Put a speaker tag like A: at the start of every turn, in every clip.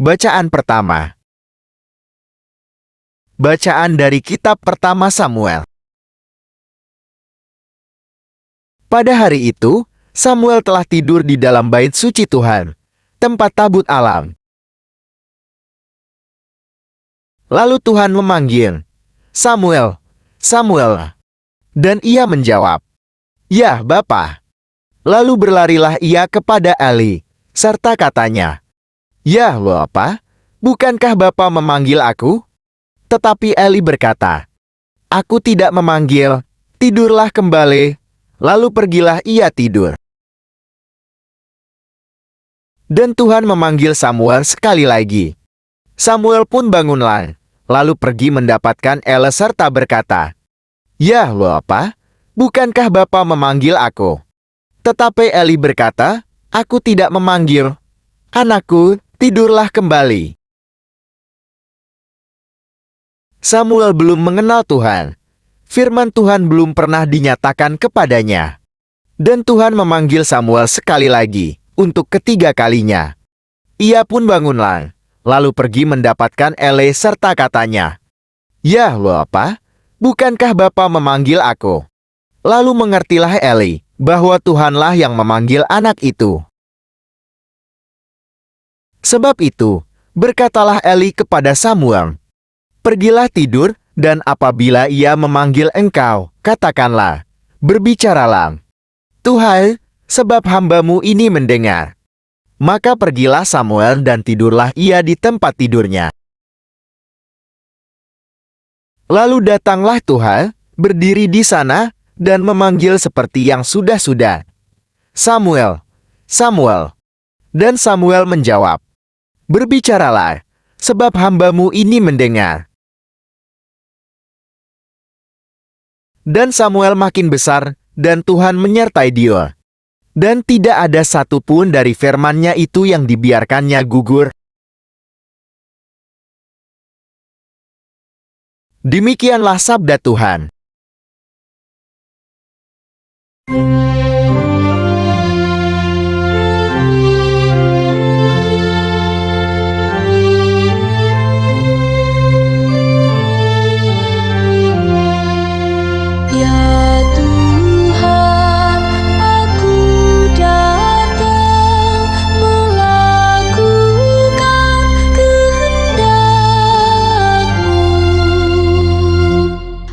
A: Bacaan pertama. Bacaan dari Kitab Pertama Samuel. Pada hari itu, Samuel telah tidur di dalam bait suci Tuhan, tempat tabut Allah. Lalu Tuhan memanggil, "Samuel, Samuel." Dan ia menjawab, "Ya, Bapa." Lalu berlarilah ia kepada Eli, serta katanya, "Ya, Bapa, bukankah Bapa memanggil aku?" Tetapi Eli berkata, "Aku tidak memanggil, tidurlah kembali." Lalu pergilah ia tidur. Dan Tuhan memanggil Samuel sekali lagi. Samuel pun bangunlah, lalu pergi mendapatkan Eli serta berkata, "Ya, Bapa, bukankah Bapa memanggil aku?" Tetapi Eli berkata, "Aku tidak memanggil. Anakku, tidurlah kembali." Samuel belum mengenal Tuhan. Firman Tuhan belum pernah dinyatakan kepadanya. Dan Tuhan memanggil Samuel sekali lagi, untuk ketiga kalinya. Ia pun bangunlah, lalu pergi mendapatkan Eli serta katanya, "Ya, Bapa, bukankah Bapa memanggil aku?" Lalu mengertilah Eli, bahwa Tuhanlah yang memanggil anak itu. Sebab itu, berkatalah Eli kepada Samuel, "Pergilah tidur, dan apabila ia memanggil engkau, katakanlah, berbicaralah, 'Tuhan, sebab hamba-Mu ini mendengar.'" Maka pergilah Samuel dan tidurlah ia di tempat tidurnya. Lalu datanglah Tuhan, berdiri di sana, dan memanggil seperti yang sudah-sudah, "Samuel, Samuel." Dan Samuel menjawab, "Berbicaralah, sebab hamba-Mu ini mendengar." Dan Samuel makin besar, dan Tuhan menyertai dia. Dan tidak ada satupun dari firman-Nya itu yang dibiarkannya gugur. Demikianlah sabda Tuhan.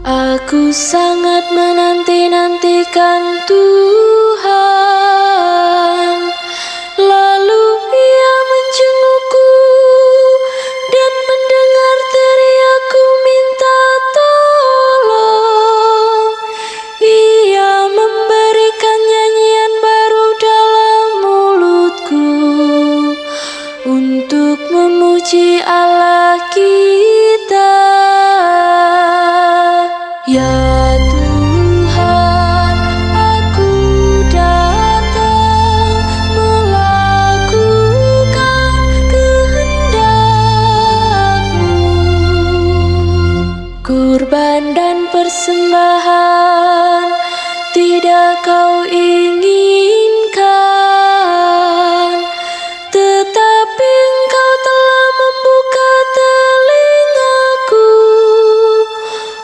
B: Aku sangat menanti-nantikan Tuhan. Lalu Ia menjengukku dan mendengar teriakku minta tolong. Ia memberikan nyanyian baru dalam mulutku untuk memuji Allah kita. Ya Tuhan, aku datang melakukan kehendak-Mu. Kurban dan persembahan tidak Kau inginkan, tetapi Engkau telah membuka telingaku.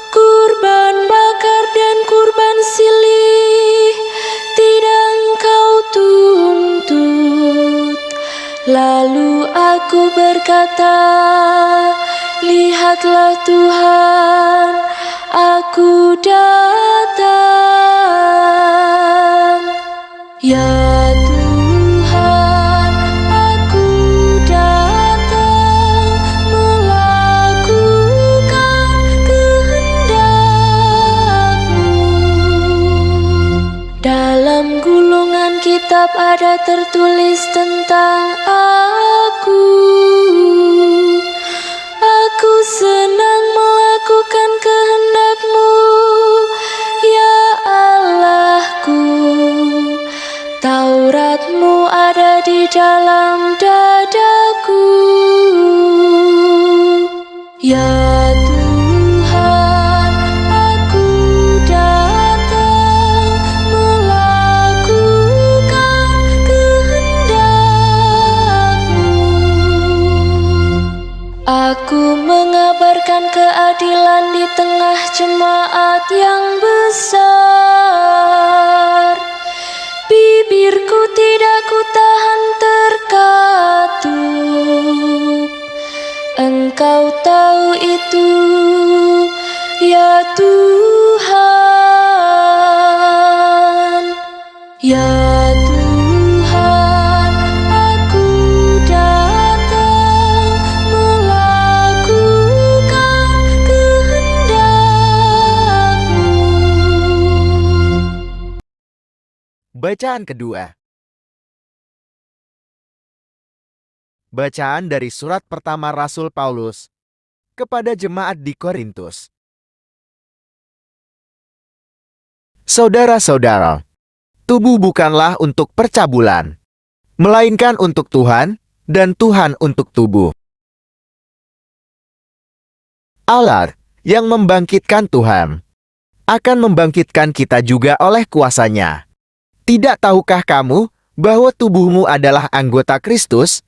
B: Kurban bakar dan kurban silih tidak Engkau tuntut. Lalu aku berkata, "Lihatlah Tuhan, aku datang." Ya Tuhan, aku datang melakukan kehendak-Mu. Dalam gulungan kitab ada tertulis tentang aku. Aku senang melakukan kehendak-Mu, ya Allah. dalam dadaku. Ya Tuhan, aku datang melakukan kehendak-Mu. Aku mengabarkan keadilan di tengah jemaat yang besar. Bibirku tidak kutahan terkatup. Engkau tahu itu, ya Tuhan. Ya Tuhan, aku datang melakukan kehendak-Mu.
A: Bacaan kedua. Bacaan dari surat pertama Rasul Paulus kepada jemaat di Korintus. Saudara-saudara, tubuh bukanlah untuk percabulan, melainkan untuk Tuhan, dan Tuhan untuk tubuh. Allah yang membangkitkan Tuhan akan membangkitkan kita juga oleh kuasa-Nya. Tidak tahukah kamu bahwa tubuhmu adalah anggota Kristus?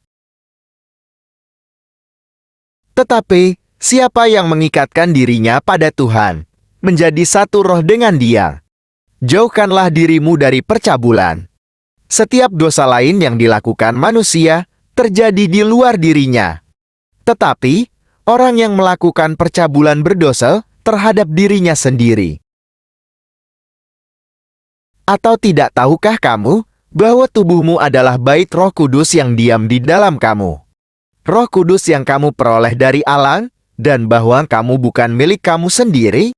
A: Tetapi, siapa yang mengikatkan dirinya pada Tuhan, menjadi satu roh dengan Dia. Jauhkanlah dirimu dari percabulan. Setiap dosa lain yang dilakukan manusia, terjadi di luar dirinya. Tetapi, orang yang melakukan percabulan berdosa terhadap dirinya sendiri. Atau tidak tahukah kamu, bahwa tubuhmu adalah bait Roh Kudus yang diam di dalam kamu? Roh Kudus yang kamu peroleh dari Allah, dan bahwa kamu bukan milik kamu sendiri?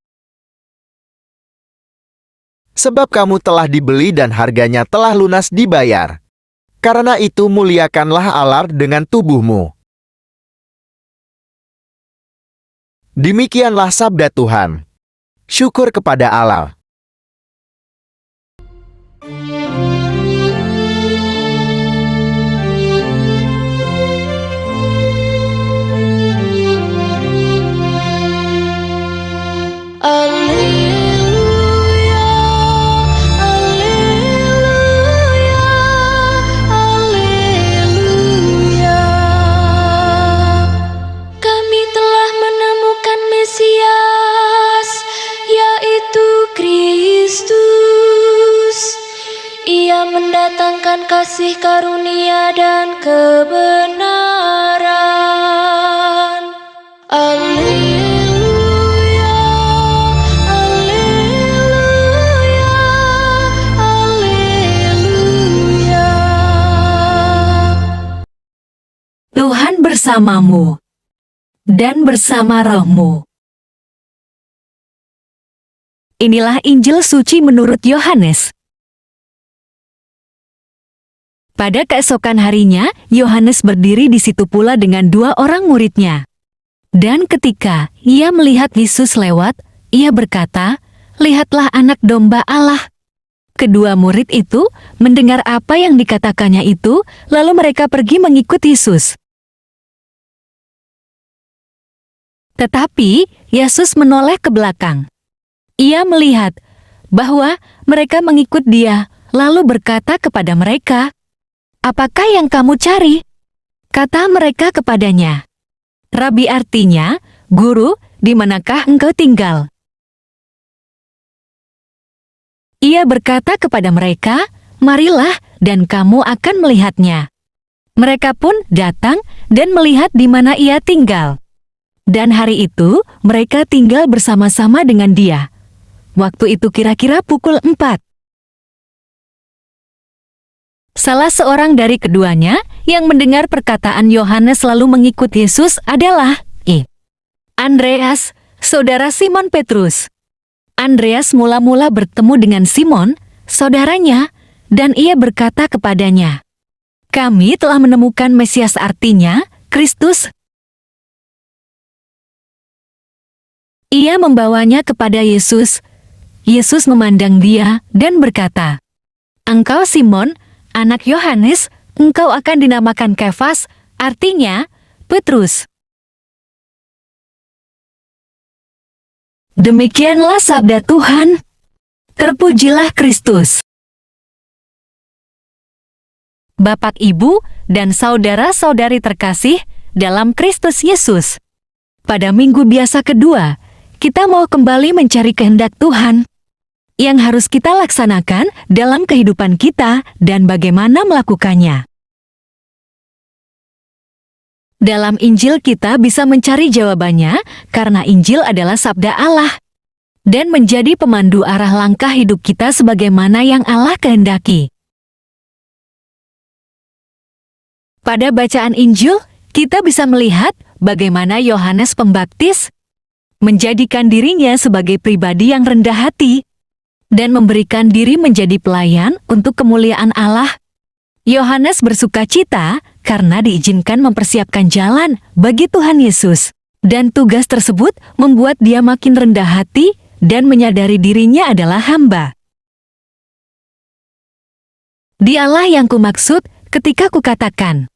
A: Sebab kamu telah dibeli dan harganya telah lunas dibayar. Karena itu muliakanlah Allah dengan tubuhmu. Demikianlah sabda Tuhan. Syukur kepada Allah.
B: Alleluia, alleluia, alleluia. Kami telah menemukan Mesias, yaitu Kristus. Ia mendatangkan kasih karunia dan kebenaran. Alleluia, alleluia, alleluia.
C: Tuhan bersamamu dan bersama rohmu. Inilah Injil suci menurut Yohanes. Pada keesokan harinya, Yohanes berdiri di situ pula dengan 2 orang muridnya. Dan ketika ia melihat Yesus lewat, ia berkata, "Lihatlah anak domba Allah." Kedua murid itu mendengar apa yang dikatakannya itu, lalu mereka pergi mengikut Yesus. Tetapi Yesus menoleh ke belakang. Ia melihat bahwa mereka mengikut Dia, lalu berkata kepada mereka, "Apakah yang kamu cari?" Kata mereka kepadanya, "Rabi," artinya, "Guru, di manakah engkau tinggal?" Ia berkata kepada mereka, "Marilah, dan kamu akan melihatnya." Mereka pun datang dan melihat di mana ia tinggal. Dan hari itu, mereka tinggal bersama-sama dengan dia. Waktu itu kira-kira pukul 4. Salah seorang dari keduanya yang mendengar perkataan Yohanes lalu mengikut Yesus adalah Andreas, saudara Simon Petrus. Andreas mula-mula bertemu dengan Simon, saudaranya, dan ia berkata kepadanya, "Kami telah menemukan Mesias," artinya Kristus. Ia membawanya kepada Yesus. Yesus memandang dia dan berkata, "Engkau Simon, anak Yohanes, engkau akan dinamakan Kefas, artinya Petrus. Demikianlah sabda Tuhan. Terpujilah Kristus. Bapak, Ibu, dan saudara-saudari terkasih dalam Kristus Yesus. Pada minggu biasa kedua, kita mau kembali mencari kehendak Tuhan yang harus kita laksanakan dalam kehidupan kita dan bagaimana melakukannya. Dalam Injil kita bisa mencari jawabannya karena Injil adalah sabda Allah dan menjadi pemandu arah langkah hidup kita sebagaimana yang Allah kehendaki. Pada bacaan Injil, kita bisa melihat bagaimana Yohanes Pembaptis menjadikan dirinya sebagai pribadi yang rendah hati dan memberikan diri menjadi pelayan untuk kemuliaan Allah. Yohanes bersuka cita karena diizinkan mempersiapkan jalan bagi Tuhan Yesus. Dan tugas tersebut membuat dia makin rendah hati dan menyadari dirinya adalah hamba. Dialah yang kumaksud ketika kukatakan,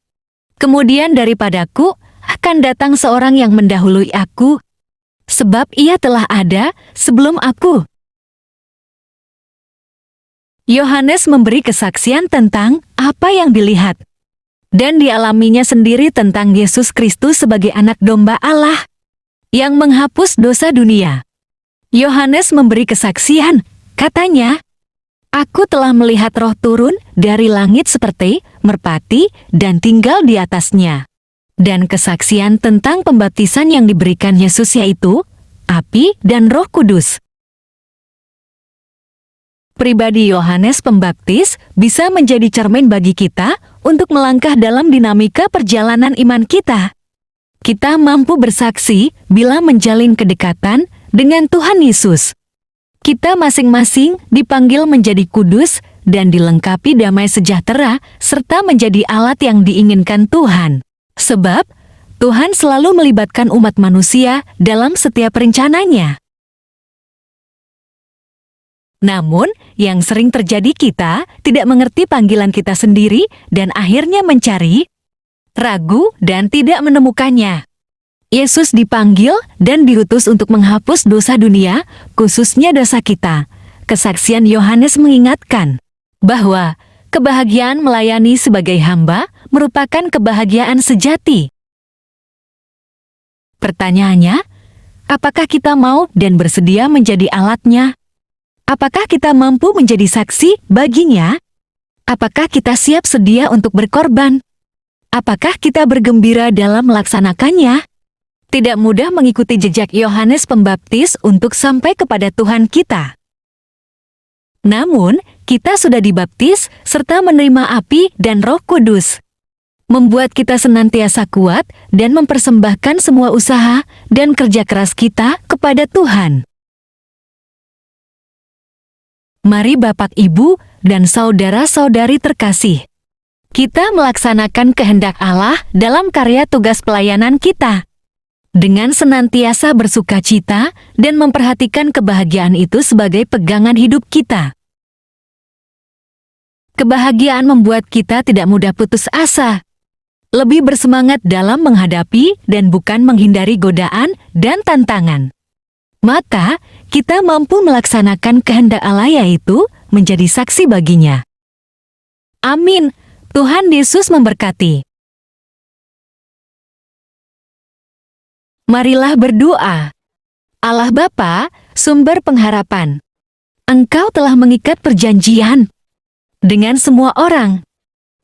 C: kemudian daripadaku akan datang seorang yang mendahului aku, sebab ia telah ada sebelum aku. Yohanes memberi kesaksian tentang apa yang dilihat dan dialaminya sendiri tentang Yesus Kristus sebagai anak domba Allah yang menghapus dosa dunia. Yohanes memberi kesaksian, katanya, "Aku telah melihat Roh turun dari langit seperti merpati dan tinggal di atasnya." Dan kesaksian tentang pembaptisan yang diberikan Yesus yaitu api dan Roh Kudus. Pribadi Yohanes Pembaptis bisa menjadi cermin bagi kita untuk melangkah dalam dinamika perjalanan iman kita. Kita mampu bersaksi bila menjalin kedekatan dengan Tuhan Yesus. Kita masing-masing dipanggil menjadi kudus dan dilengkapi damai sejahtera serta menjadi alat yang diinginkan Tuhan. Sebab Tuhan selalu melibatkan umat manusia dalam setiap rencananya. Namun, yang sering terjadi kita tidak mengerti panggilan kita sendiri dan akhirnya mencari, ragu, dan tidak menemukannya. Yesus dipanggil dan diutus untuk menghapus dosa dunia, khususnya dosa kita. Kesaksian Yohanes mengingatkan bahwa kebahagiaan melayani sebagai hamba merupakan kebahagiaan sejati. Pertanyaannya, apakah kita mau dan bersedia menjadi alatnya? Apakah kita mampu menjadi saksi baginya? Apakah kita siap sedia untuk berkorban? Apakah kita bergembira dalam melaksanakannya? Tidak mudah mengikuti jejak Yohanes Pembaptis untuk sampai kepada Tuhan kita. Namun, kita sudah dibaptis serta menerima api dan Roh Kudus, membuat kita senantiasa kuat dan mempersembahkan semua usaha dan kerja keras kita kepada Tuhan. Mari Bapak, Ibu, dan saudara-saudari terkasih, kita melaksanakan kehendak Allah dalam karya tugas pelayanan kita, dengan senantiasa bersuka cita dan memperhatikan kebahagiaan itu sebagai pegangan hidup kita. Kebahagiaan membuat kita tidak mudah putus asa, lebih bersemangat dalam menghadapi dan bukan menghindari godaan dan tantangan. Maka, kita mampu melaksanakan kehendak Allah yaitu menjadi saksi baginya. Amin. Tuhan Yesus memberkati. Marilah berdoa. Allah Bapa, sumber pengharapan, Engkau telah mengikat perjanjian dengan semua orang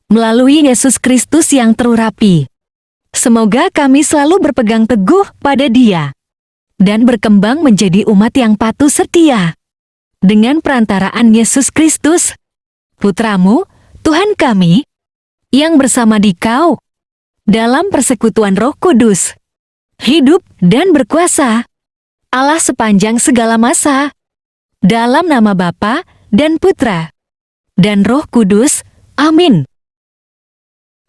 C: melalui Yesus Kristus yang terurapi. Semoga kami selalu berpegang teguh pada Dia dan berkembang menjadi umat yang patuh setia. Dengan perantaraan Yesus Kristus, Putra-Mu, Tuhan kami, yang bersama Dikau, dalam persekutuan Roh Kudus, hidup dan berkuasa, Allah sepanjang segala masa, dalam nama Bapa dan Putra, dan Roh Kudus. Amin.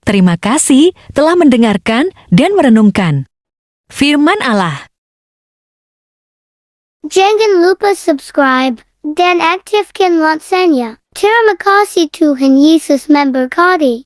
C: Terima kasih telah mendengarkan dan merenungkan Firman Allah.
B: Jangan lupa subscribe dan aktifkan loncengnya. Terima kasih Tuhan Yesus memberkati.